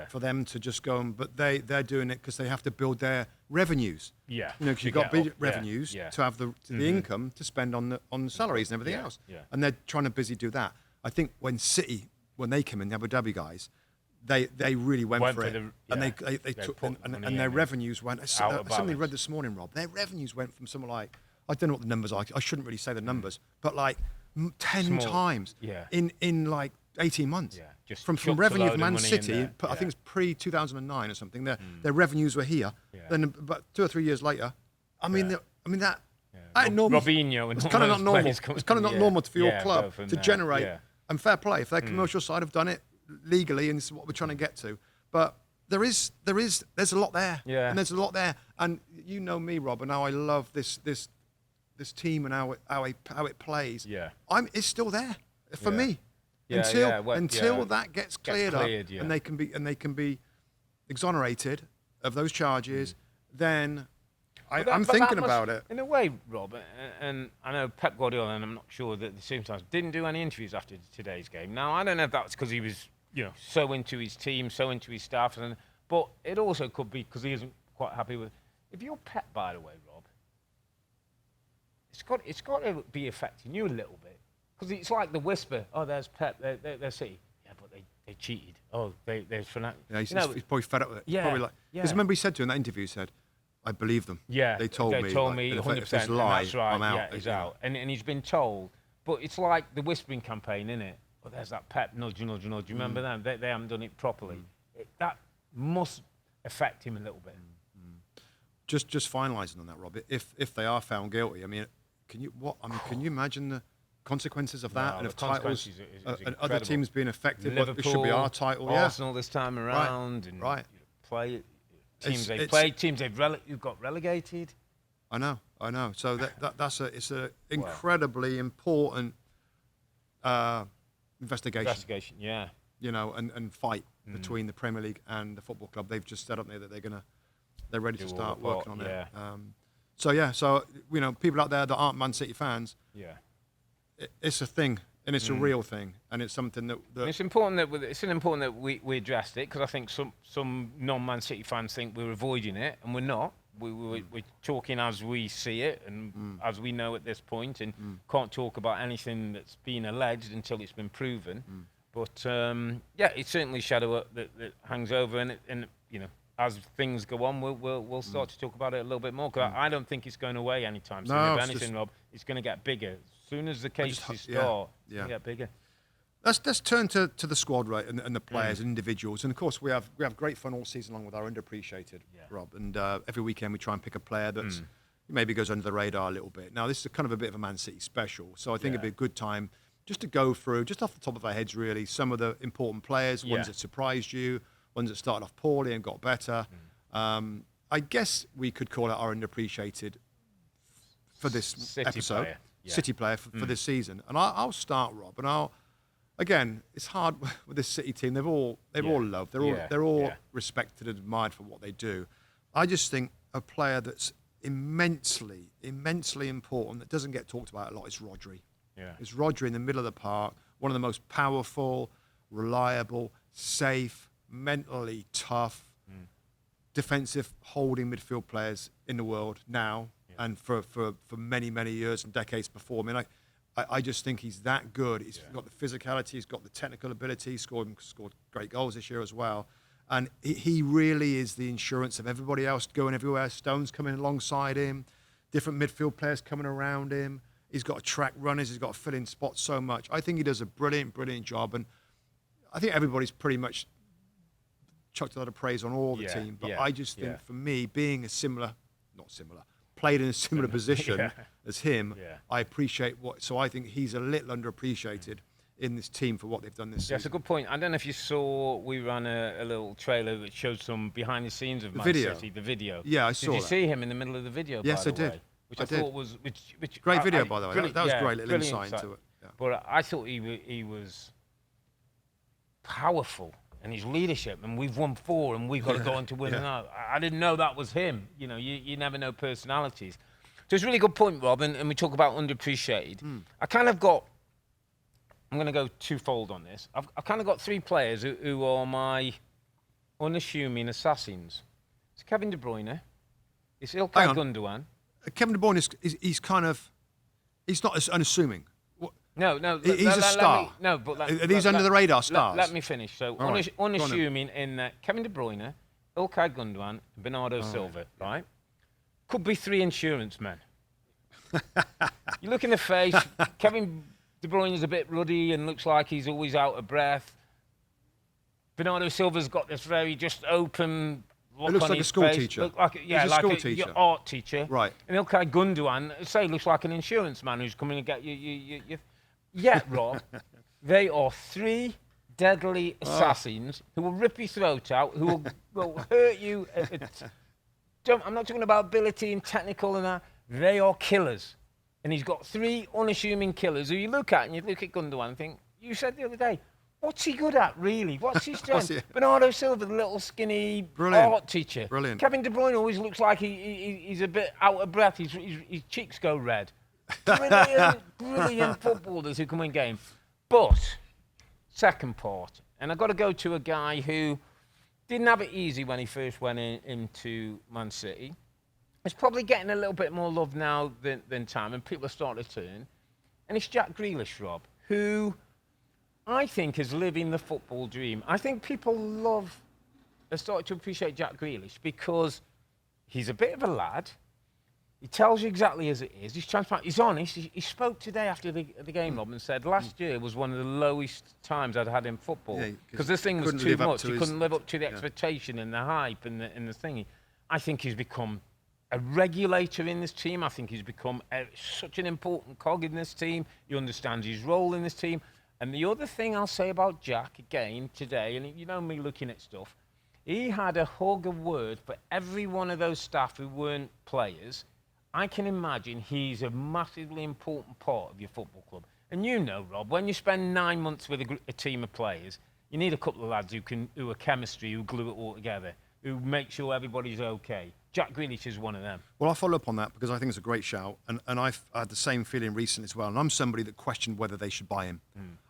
for them to just go on, but they're doing it because they have to build their revenues. Yeah. Because you've got big revenues to have the income to spend on the salaries and everything else. Yeah. And they're trying to busy do that. I think when City, when they came in, the Abu Dhabi guys, they really went for it. And they took, and their revenues went, something I read this morning, Rob, their revenues went from something like, I don't know what the numbers are, I shouldn't really say the numbers, but like 10 times in like 18 months. Yeah. Just from revenue of Man City, I think it's pre-2009 or something, their revenues were here. Yeah. Then about 2 or 3 years later, that normal. Robinho, it's kind of not normal. It's kind of not normal for your club to generate. Yeah. And fair play, if their commercial side have done it legally, and this is what we're trying to get to. But there's a lot there. Yeah. And there's a lot there. And you know me, Rob, and how I love this team and how it plays. Yeah. It's still there for me. Yeah, until that gets cleared up and they can be exonerated of those charges, then I'm thinking about it. In a way, Rob, and I know Pep Guardiola, and I'm not sure that the sometimes didn't do any interviews after today's game. Now, I don't know if that's because he was so into his team, so into his staff, but it also could be because he isn't quite happy with. If you're Pep, by the way, Rob, it's got to be affecting you a little bit. Because it's like the whisper, oh, there's Pep, they're City. Yeah, but they cheated. Oh, they're fanatic. Yeah, he's probably fed up with it. Yeah. Because remember he said to in that interview, he said, I believe them. Yeah. They told me 100%. If it's a lie, that's right. I'm out. Yeah, he's out. And he's been told. But it's like the whispering campaign, isn't it? Oh, there's that Pep, nudge. You remember them? They haven't done it properly. That must affect him a little bit. Just finalising on that, Rob. If they are found guilty, can you imagine the consequences of that, and of titles and other teams being affected? Liverpool, it should be our title. Arsenal this time around, and play teams they've played, teams who've got relegated. I know. So it's an incredibly important investigation. Yeah. You know, and fight between the Premier League and the football club. They've just said up there that they're ready to start working on it. So you know, people out there that aren't Man City fans, it's a thing, and it's a real thing, and it's something that it's important that we addressed it, because I think some non-Man City fans think we're avoiding it, and we're not. We're talking as we see it and as we know at this point, and can't talk about anything that's been alleged until it's been proven. But it's certainly a shadow that hangs over, and you know, as things go on, we'll start to talk about it a little bit more. Because I don't think it's going away anytime soon. No, if anything, Rob, it's going to get bigger. As soon as the cases start, it's going to get bigger. Let's turn to the squad, right, and the players and individuals. And of course, we have great fun all season long with our underappreciated, Rob. And every weekend we try and pick a player that's maybe goes under the radar a little bit. Now, this is kind of a bit of a Man City special, so I think it'd be a good time just to go through, just off the top of our heads, really, some of the important players, ones that surprised you, ones that started off poorly and got better. I guess we could call it our underappreciated for this episode. City player for this season. And I'll start, Rob, and again, it's hard with this City team. They've all loved. They're all respected and admired for what they do. I just think a player that's immensely important that doesn't get talked about a lot is Rodri. It's Rodri in the middle of the park, one of the most powerful, reliable, safe, mentally tough, defensive holding midfield players in the world now and for many, many years and decades before. I mean, I just think he's that good. He's got the physicality, he's got the technical ability, he's scored great goals this year as well. And he really is the insurance of everybody else going everywhere. Stones coming alongside him, different midfield players coming around him. He's got to track runners, he's got to fill in spots so much. I think he does a brilliant job. And I think everybody's pretty much chucked a lot of praise on all the team. But I just think for me, being played in a similar position as him, I appreciate so I think he's a little underappreciated in this team for what they've done this season. That's a good point. I don't know if you saw, we ran a little trailer that showed some behind the scenes of Man City, the video. Yeah, I saw that. Did you see him in the middle of the video? Yes, by I the did. way? Which I thought was great video, by the way. That was great little insight into it. Yeah. But I thought he was powerful in his leadership, and we've won 4, and we've got to go on to win another. I didn't know that was him. You know, you never know personalities. So it's a really good point, Rob, and we talk about underappreciated. I'm going to go twofold on this. I've kind of got 3 players who are my unassuming assassins. It's Kevin De Bruyne. It's Ilkay Gundogan. Kevin De Bruyne he's not as unassuming. No. He's a star. Are these under the radar stars? Let me finish. So unassuming in that Kevin De Bruyne, Ilkay Gundogan, and Bernardo Silva, right? Could be 3 insurance men. You look in the face, Kevin De Bruyne is a bit ruddy and looks like he's always out of breath. Bernardo Silva's got this very just open look. It looks on like his a school face. teacher. He's a school teacher. Art teacher. Right. And Ilkay Gundogan, looks like an insurance man who's coming to get you. Yeah, Rob, they are 3 deadly assassins who will rip your throat out, who will hurt you. I'm not talking about ability and technical and that. They are killers. And he's got 3 unassuming killers who you look at, and you look at Gundogan and think, you said the other day, what's he good at, really? What's his strength? Bernardo Silva, the little skinny art teacher. Brilliant. Kevin De Bruyne always looks like he's a bit out of breath. His cheeks go red. Brilliant footballers who can win games. But, second part, and I've got to go to a guy who didn't have it easy when he first went into Man City. He's probably getting a little bit more love now than time, and people are starting to turn. And it's Jack Grealish, Rob, who I think is living the football dream. I think people are starting to appreciate Jack Grealish because he's a bit of a lad. He tells you exactly as it is. He's transparent. He's honest. He spoke today after the game, Rob, and said last year was one of the lowest times I'd had in football because this thing was too much. He couldn't live up to the expectation and the hype and the thingy. I think he's become a regulator in this team. I think he's become such an important cog in this team. He understands his role in this team. And the other thing I'll say about Jack again today, and you know me looking at stuff, He had a hug, a word for every one of those staff who weren't players. I can imagine he's a massively important part of your football club. And you know, Rob, when you spend 9 months with a team of players, you need a couple of lads who are chemistry, who glue it all together, who make sure everybody's okay. Jack Grealish is one of them. Well, I'll follow up on that because I think it's a great shout. And I've had the same feeling recently as well. And I'm somebody that questioned whether they should buy him.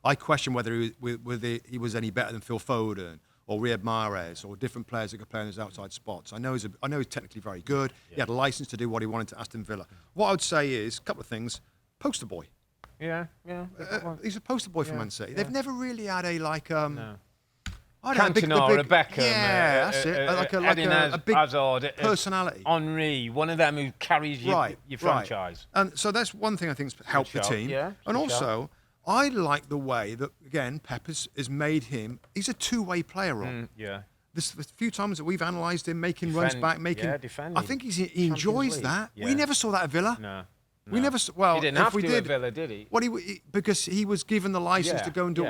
I questioned whether he was any better than Phil Foden or Riyad Mahrez or different players that could play in his outside spots. I know he's technically very good. Yeah. He had a license to do what he wanted to Aston Villa. What I would say is a couple of things. Poster boy. Yeah. He's a poster boy for Man City. They've never really had a No. Cantona, or a Beckham, that's it. A big Hazard, personality. Henry, one of them who carries your franchise. Right. And so that's one thing I think's helped the team. Yeah, and also, I like the way that, again, Pep has made him, he's a two-way player, Rob. The few times that we've analysed him, making runs back, defending. I think he enjoys that. Yeah. We never saw that at Villa. No. We never. Well, he didn't have to at Villa, did he? Well, because he was given the license to go and do,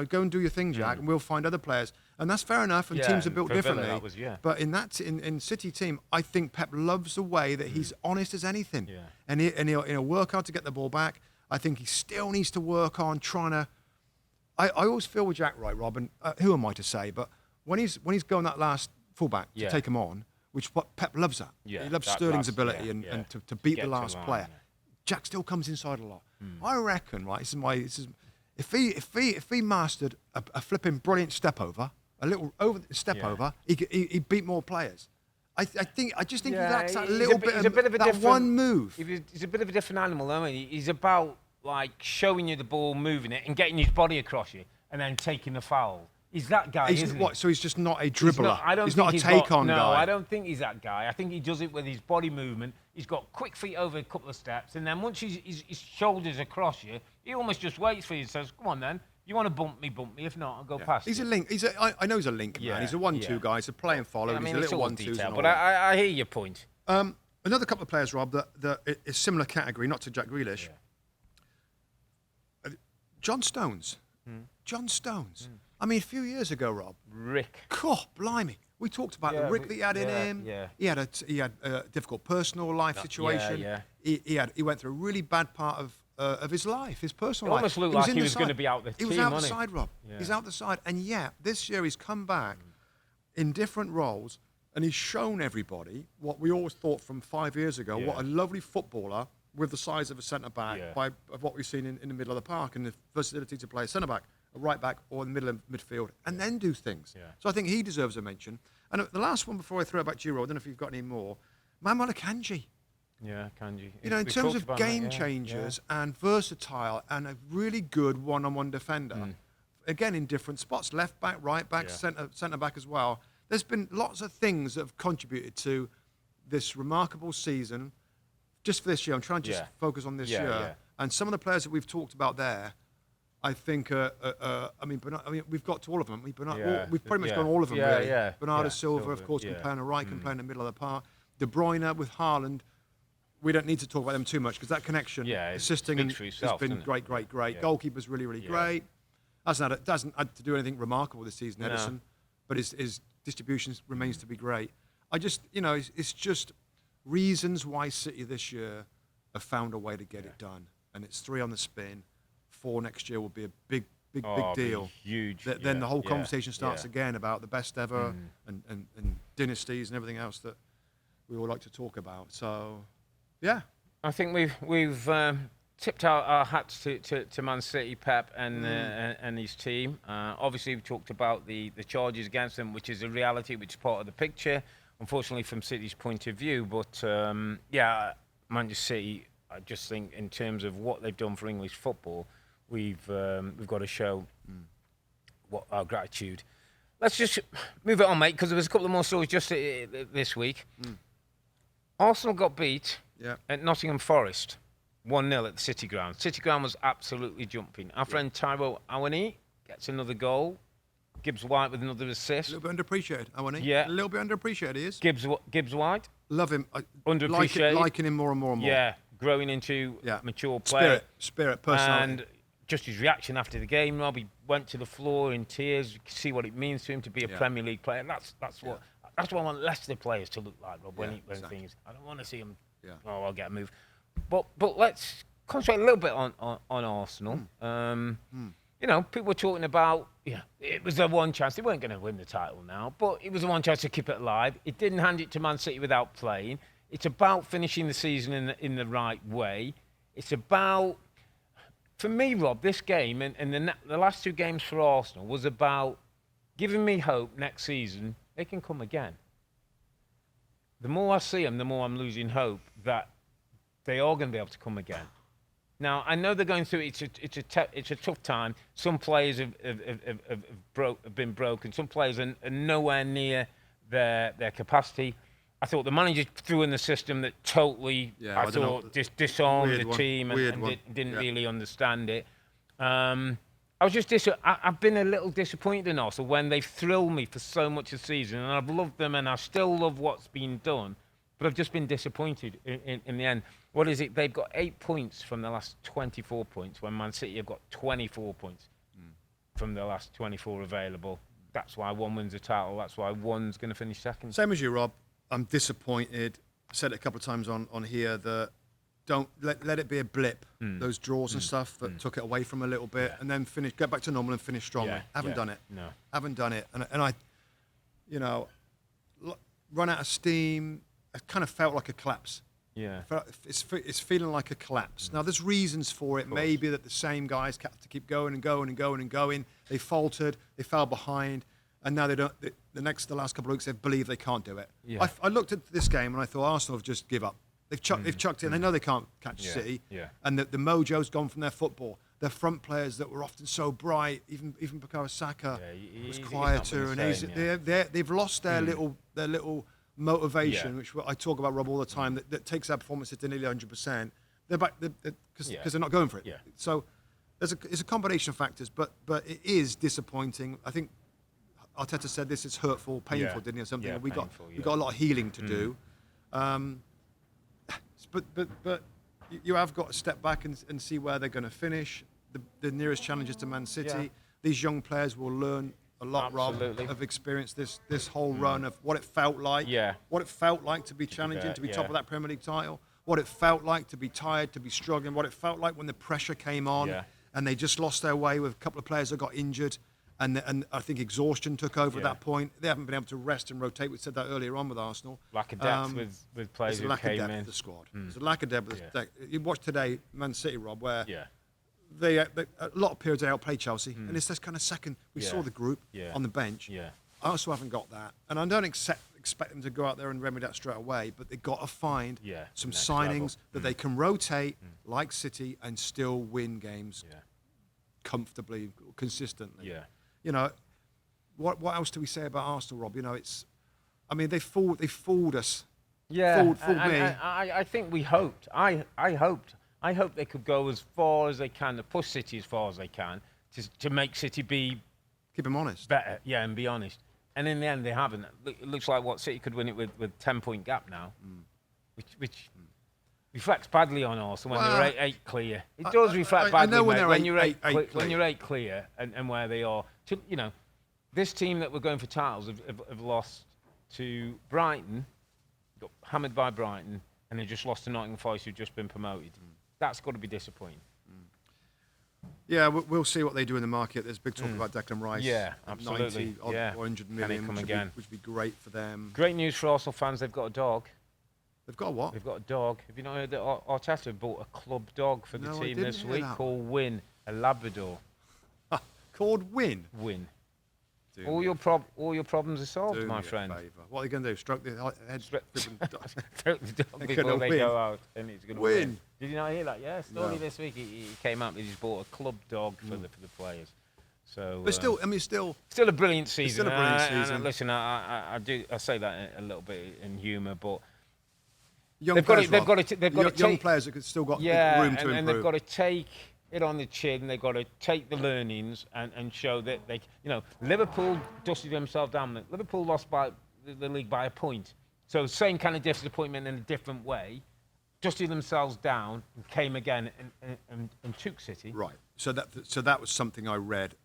go and do your thing, Jack, and we'll find other players, and that's fair enough. And teams are built differently. Villa, But in City team, I think Pep loves the way that he's honest as anything, and he'll work hard to get the ball back. I think he still needs to work on trying to. I always feel with Jack, right, Rob, and who am I to say? But when he's going that last fullback to take him on, which what Pep loves that. Yeah, he loves Sterling's ability and to beat the last player. Jack still comes inside a lot. I reckon, right? If he mastered a flipping brilliant step over, a little over, he beat more players. I just think he lacks that little bit of that one move. He's a bit of a different animal, though. He's about like showing you the ball, moving it, and getting his body across you, and then taking the foul. He's that guy, isn't he? So he's just not a dribbler. He's not a take-on guy. No, I don't think he's that guy. I think he does it with his body movement. He's got quick feet over a couple of steps, and then once his shoulders across you, he almost just waits for you and says, "Come on, then. You want to bump me. If not, I'll go past you." He's a link. I know he's a link man. He's a 1-2 guy. He's a play and follow. He's a little 1-2. But I hear your point. Another couple of players, Rob, that is similar category, not to Jack Grealish. John Stones. John Stones. I mean, a few years ago, Rob. Rick. God, blimey. We talked about the Rick that he had in him. Yeah. He had a difficult personal life situation. He went through a really bad part of his life, his personal life. It almost looked like he was going to be out the team, He was out the side, Rob. Yeah. He's out the side. And yet, this year he's come back in different roles and he's shown everybody what we always thought from 5 years ago, what a lovely footballer with the size of a centre-back of what we've seen in the middle of the park and the versatility to play a centre-back, a right-back or in the middle of midfield and then do things. Yeah. So I think he deserves a mention. And the last one before I throw it back to you, Rob, I don't know if you've got any more. Manuel Akanji. Yeah, Kanji. You know, in terms of game changers and versatile and a really good one-on-one defender, again, in different spots, left back, right back, centre back as well. There's been lots of things that have contributed to this remarkable season. Just for this year, I'm trying to just focus on this year. Yeah. And some of the players that we've talked about there, I think, we've got to all of them. We've pretty much gone all of them, really. Bernardo Silva, of course, can play on the right, can play in the middle of the park. De Bruyne with Haaland. We don't need to talk about them too much because that connection, assisting, has been great. Yeah. Goalkeeper's really great. Doesn't have to do anything remarkable this season, Ederson, but his distribution remains to be great. I just, it's just reasons why City this year have found a way to get it done. And it's 3 on the spin. 4 next year will be a big deal. Huge. Then the whole conversation starts again about the best ever and dynasties and everything else that we all like to talk about. So, yeah. I think we've tipped our hats to Man City, Pep, and his team. Obviously, we've talked about the charges against them, which is a reality, which is part of the picture, unfortunately, from City's point of view. But, Manchester City, I just think in terms of what they've done for English football, we've got to show what our gratitude. Let's just move it on, mate, because there was a couple of more stories just this week. Arsenal got beat at Nottingham Forest, 1-0 at the City Ground. City Ground was absolutely jumping. Our friend Tyrone Awani gets another goal. Gibbs White with another assist. A little bit underappreciated, Awani. Yeah. A little bit underappreciated, he is. Gibbs White. Love him. Underappreciated. Liking him more and more and more. Yeah. Growing into mature player. Spirit, personality. And just his reaction after the game, Rob, he went to the floor in tears. You can see what it means to him to be a Premier League player. That's what I want Leicester players to look like, Rob. When things, I don't want to see them. Yeah. Oh, I'll get a move. But let's concentrate a little bit on Arsenal. You know, people were talking about, it was their one chance. They weren't going to win the title now, but it was the one chance to keep it alive. It didn't hand it to Man City without playing. It's about finishing the season in the right way. It's about, for me, Rob, this game and the last 2 games for Arsenal was about giving me hope next season they can come again. The more I see them, the more I'm losing hope that they are going to be able to come again. Now, I know they're going through, it's a tough time. Some players have been broken. Some players are nowhere near their capacity. I thought the manager threw in the system that totally, disarmed the team and didn't really understand it. I was just I've been a little disappointed in Arsenal when they've thrilled me for so much of the season, and I've loved them, and I still love what's been done, but I've just been disappointed in the end. What is it? They've got 8 points from the last 24 points, when Man City have got 24 points from the last 24 available. That's why one wins the title. That's why one's going to finish second. Same as you, Rob. I'm disappointed. I said it a couple of times on here that don't let it be a blip. Those draws and stuff that took it away from a little bit, and then get back to normal and finish strongly. Haven't done it. No, haven't done it. And I, run out of steam. It kind of felt like a collapse. Yeah, it's feeling like a collapse. Now there's reasons for it. Maybe that the same guys have to keep going and going and going and going. They faltered. They fell behind. And now they don't. The last couple of weeks, they believe they can't do it. Yeah. I looked at this game and I thought Arsenal have just give up. They've chucked it. And they know they can't catch City. Yeah. And the mojo's gone from their football. Their front players that were often so bright, even Bukayo Saka was quieter, and they've lost their little motivation, which I talk about, Rob, all the time. That takes their performances to nearly 100%. They're back because they're not going for it. Yeah. So it's a combination of factors, but it is disappointing. I think Arteta said this is hurtful, painful, didn't he? Or something. We've got a lot of healing to do. But you have got to step back and see where they're going to finish. The nearest challenges to Man City. Yeah. These young players will learn a lot, Rob, of experience this whole run of what it felt like. Yeah. What it felt like to be challenging, to be top of that Premier League title. What it felt like to be tired, to be struggling. What it felt like when the pressure came on and they just lost their way with a couple of players that got injured. And I think exhaustion took over at that point. They haven't been able to rest and rotate. We said that earlier on with Arsenal. Lack of depth with players who came in. There's a lack of depth of the squad. There's a lack of depth. You watch today, Man City, Rob, where they a lot of periods they outplayed Chelsea. And it's this kind of second. We saw the group on the bench. I also haven't got that. And I don't expect them to go out there and remedy that straight away. But they've got to find some signings that they can rotate like City and still win games comfortably, consistently. Yeah. What else do we say about Arsenal, Rob? They fooled us. Yeah, fooled me. I think we hoped. I hoped they could go as far as they can, to push City as far as they can, to make City keep them honest. Better, and be honest. And in the end, they haven't. It looks like City could win it with 10-point gap now, which reflects badly on Arsenal when they're 8 clear. It does reflect badly, when you're 8 clear and where they are. This team that were going for titles have lost to Brighton, got hammered by Brighton, and they just lost to Nottingham Forest, who've just been promoted. That's got to be disappointing. Yeah, we'll see what they do in the market. There's big talk about Declan Rice. Yeah, absolutely. 90 or 100 million, which would be great for them. Great news for Arsenal fans. They've got a dog. They've got a what? They've got a dog. Have you not heard that Arteta bought a club dog for the team this week called Win, a Labrador. Called Win? Win. All your problems are solved, my friend. What are they going to do? Stroke the head? Stroke the dog before they go out, and he's going to win. Did you not hear that? Yeah, story this week. He came out and he's bought a club dog for the players. So, but still a brilliant season. Still a brilliant season. And listen, I say that a little bit in humour, but young players that could still got room to improve. And they've got to take it on the chin. They've got to take the learnings and show that they, Liverpool dusted themselves down. Liverpool lost by the league by a point. So same kind of disappointment in a different way. dusted themselves down and came again and took City. Right. So that was something I read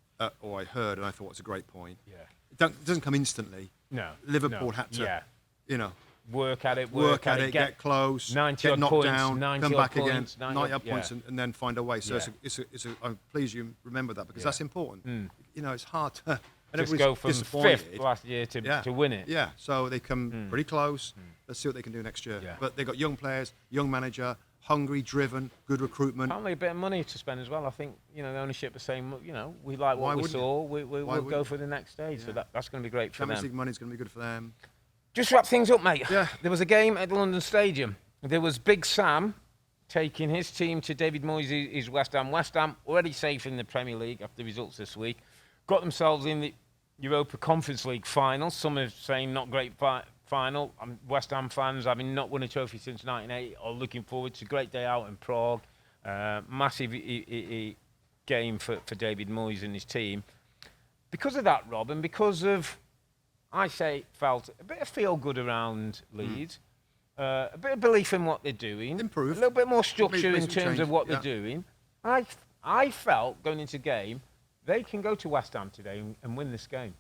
or I heard, and I thought it's a great point. Yeah. It doesn't come instantly. No. Liverpool had to, work at it, get close, 90 get odd knocked points, down, 90 come odd back points, again, 90 odd points, and then find a way. So I'm pleased you remember that because that's important. It's hard to just go from fifth last year to win it. Yeah, so they come pretty close. Let's see what they can do next year. Yeah. But they've got young players, young manager, hungry, driven, good recruitment. Apparently a bit of money to spend as well. I think, the ownership are saying, we like what we saw. We'll go for the next stage. Yeah. So that's going to be great for them. Champions League money's going to be good for them. Just wrap things up, mate. Yeah. There was a game at the London Stadium. There was Big Sam taking his team to David Moyes' West Ham. West Ham already safe in the Premier League after the results this week. Got themselves in the Europa Conference League final. Some are saying not great final. West Ham fans, having not won a trophy since 1980, are looking forward to a great day out in Prague. Massive game for David Moyes and his team. Because of that, Rob, and because of, felt a bit of feel-good around Leeds, a bit of belief in what they're doing. Improved. A little bit more structure in terms change. of what they're doing. I felt, going into game, they can go to West Ham today and win this game.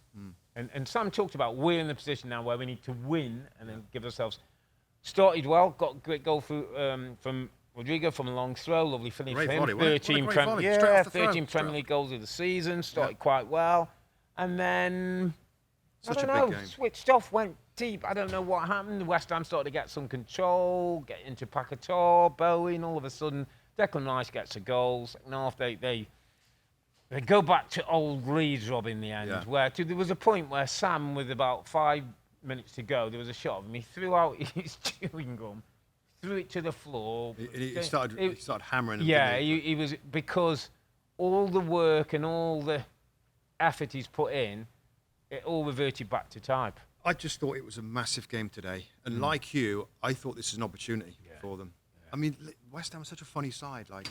And Sam talked about we're in the position now where we need to win and then give ourselves. Started well, got a great goal from Rodrigo from a long throw, lovely finish for him. 13 Premier League goals of the season, started quite well. And then, switched off, went deep. I don't know what happened. West Ham started to get some control, get into Pacator, Bowen. All of a sudden, Declan Rice gets a goal. Second half, they go back to old Leeds, Rob, in the end, where there was a point where Sam, with about 5 minutes to go, there was a shot of him. He threw out his chewing gum, threw it to the floor. He started hammering him. Yeah, he was, because all the work and all the effort he's put in, it all reverted back to type. I just thought it was a massive game today. And like you, I thought this is an opportunity for them. Yeah. I mean, West Ham is such a funny side. Like,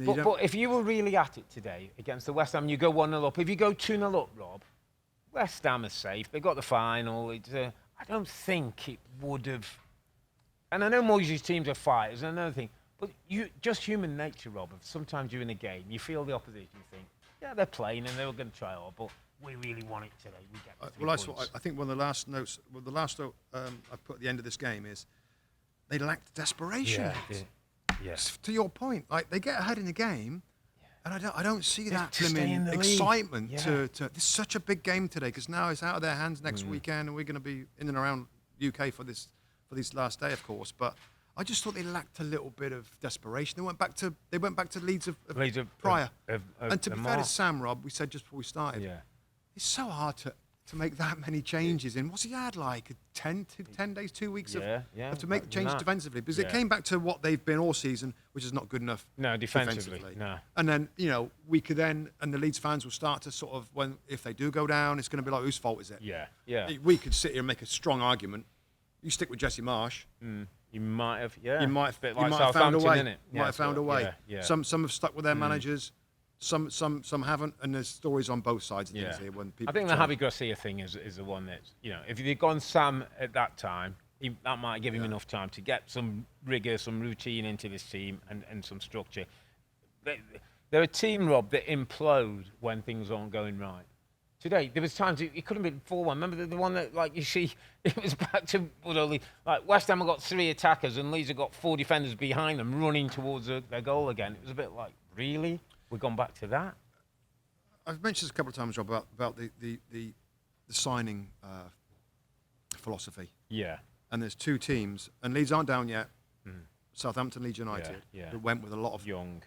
but if you were really at it today against the West Ham, you go 1-0 up. If you go 2-0 up, Rob, West Ham is safe. They got the final. I don't think it would have. And I know Moyes' teams are fighters, another thing. But just human nature, Rob. Sometimes you're in a game, you feel the opposition, you think, yeah, they're playing and they're going to try hard, but we really want it today. We get the 3 points. I think one of the last notes, I put at the end of this game is they lacked desperation. Yes. To your point, like they get ahead in the game, and I don't see that to stay in the excitement league. to. This is such a big game today because now it's out of their hands next weekend, and we're going to be in and around UK for this last day, of course. But I just thought they lacked a little bit of desperation. They went back to Leeds of prior. And to be fair to Sam, Rob, we said just before we started, it's so hard to make that many changes in. What's he had, like 10 days, 2 weeks to make the changes defensively? Because it came back to what they've been all season, which is not good enough. No, defensively. No. And then, we could then, and the Leeds fans will start to sort of, if they do go down, it's going to be like, whose fault is it? Yeah. We could sit here and make a strong argument. You stick with Jesse Marsh. You might have, You might have found a way. Might have found a way. Yeah. Some have stuck with their managers. Some haven't, and there's stories on both sides of things here. When people, I think the Javi Garcia thing is the one that's, if they'd gone Sam at that time, that might give him enough time to get some rigour, some routine into this team and some structure. They're a team, Rob, that implode when things aren't going right. Today, there was times it could have been 4-1. Remember the one that, like, you see, it was back to like West Ham have got 3 attackers and Leeds have got 4 defenders behind them running towards their goal again. It was a bit like, really? We've gone back to that? I've mentioned this a couple of times, Rob, about the signing philosophy. Yeah. And there's 2 teams, and Leeds aren't down yet. Southampton, Leeds United, that went with a lot of young,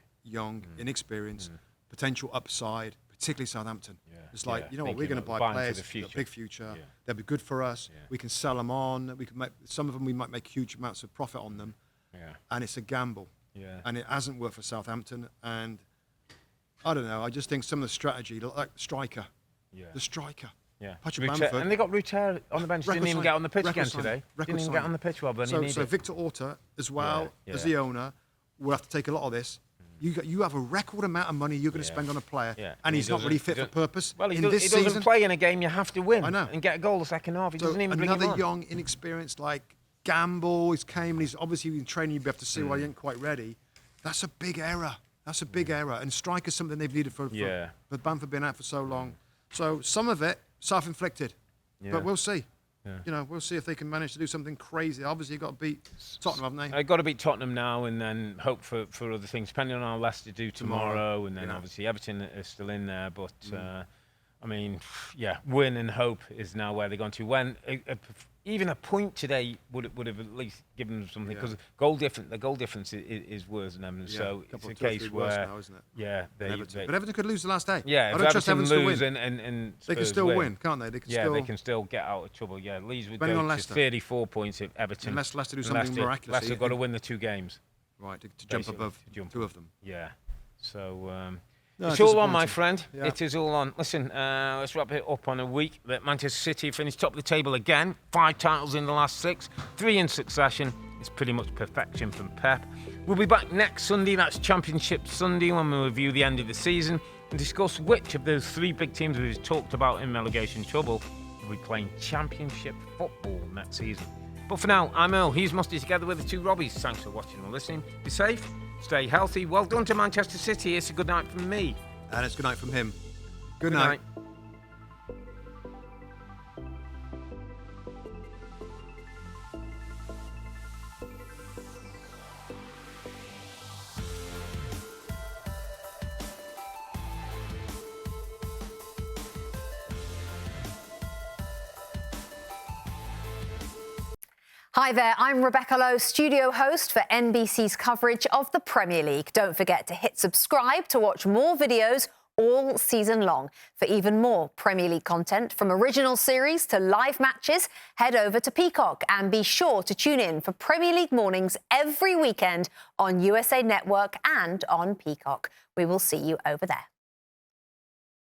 inexperienced, potential upside, particularly Southampton. It's like, we're going to buy players for a big future. They'll be good for us. We can sell them on. We can make some of them. We might make huge amounts of profit on them. And it's a gamble. And it hasn't worked for Southampton. And I don't know. I just think some of the strategy, like striker, the striker. Patrick Bamford. And they got Ruter on the bench. Didn't even get on the pitch again today. Didn't even get on the pitch, Rob. So Victor Orta, as well as the owner, will have to take a lot of this. You have a record amount of money you're going to spend on a player, and he's not really fit for purpose. Well, he this doesn't season. Play in a game you have to win. I know. And get a goal the second half. He doesn't even bring him on. Another young, inexperienced, like gamble. He's came and he's obviously been training. You have to see why he ain't quite ready. That's a big error. That's a big error. And striker's something they've needed for Bamford being out for so long. So some of it self-inflicted, but we'll see. Yeah. You know, we'll see if they can manage to do something crazy. Obviously, you've got to beat Tottenham, haven't they? They've got to beat Tottenham now and then hope for other things, depending on how Leicester do tomorrow. And then obviously Everton is still in there. But, I mean, win and hope is now where they're going to. When even a point today would have at least given them something, because the goal difference is worse than them. So it's a case where, now, isn't it? But Everton could lose the last day. Yeah, I don't trust Everton to win. And they can still win, can't they? They can still get out of trouble. Yeah, Leeds would go to 34 points if Everton. Unless Leicester do something miraculous. Leicester got to win the 2 games. Right, to jump above 2 of them. Yeah, so... it's all on, my friend. Yeah. It is all on. Listen, let's wrap it up on a week that Manchester City finished top of the table again. 5 titles in the last 6, 3 in succession. It's pretty much perfection from Pep. We'll be back next Sunday. That's Championship Sunday, when we'll review the end of the season and discuss which of those 3 big teams we've talked about in relegation trouble will be playing Championship football next season. But for now, I'm Earle. He's Mustoe, together with the 2 Robbies. Thanks for watching and listening. Be safe. Stay healthy. Well done to Manchester City. It's a good night from me. And it's good night from him. Good night. Hi there, I'm Rebecca Lowe, studio host for NBC's coverage of the Premier League. Don't forget to hit subscribe to watch more videos all season long. For even more Premier League content, from original series to live matches, head over to Peacock and be sure to tune in for Premier League mornings every weekend on USA Network and on Peacock. We will see you over there.